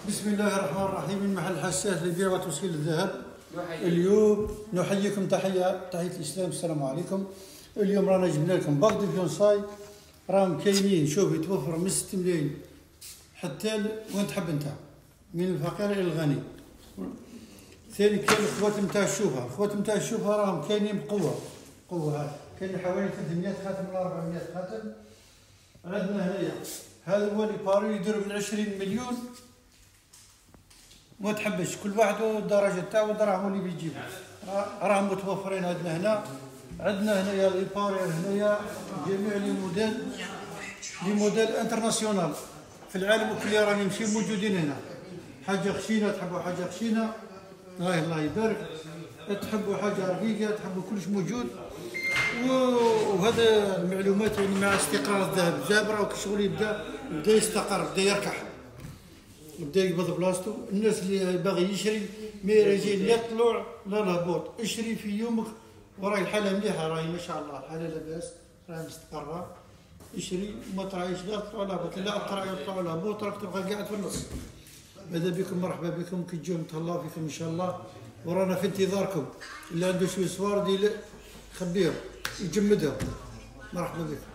بسم الله الرحمن الرحيم. من محل حساس للبيع وتوصيل الذهب. اليوم نحييكم تحية الإسلام. السلام عليكم. اليوم رانا جبنا لكم باغ دو فيونساي، راهم كاينين. شوف يتوفر من 6 ملايين حتى وين تحب انت، من الفقير الى الغني. ثاني كاين الخوات نتاع الشوفه، الخوات نتاع الشوفه راهم كاينين بقوه هذا كاين حوالي 300 خاتم ولا 400 خاتم. عندنا هنايا هذا هو اللي باري يدير من 20 مليون، ما تحبش كل واحد والدرجه تاعو والدراهم اللي بيجيبو راهم متوفرين. عندنا هنايا لي باري هنايا جميع لي موديل انترناسيونال في العالم كله راني ماشي موجودين هنا. حاجه خشينه تحبوا حاجه خشينه، الله يبارك. تحبوا حاجه رقيقه تحبوا كلش موجود. وهذا المعلومات يعني مع استقرار الذهب راه الشغل يبدا يستقر، بدا يركح، بدا يقبض بلاصتو. الناس اللي باغي يشري ما يجي لا طلوع لا الهبوط، اشري في يومك. وراهي الحاله مليحه، راهي ما شاء الله الحاله لاباس، راهي مستقره. اشري ما ترايش لا طلوع لا هبوط، لا تراي طلوع لا هبوط راك تبقى قاعد في النص. ماذا بكم، مرحبا بكم، كي تجوا نتهلاو فيكم ان شاء الله. ورانا في انتظاركم. اللي عنده شويه صوار دي خبيهم يجمدهم. مرحبا بكم.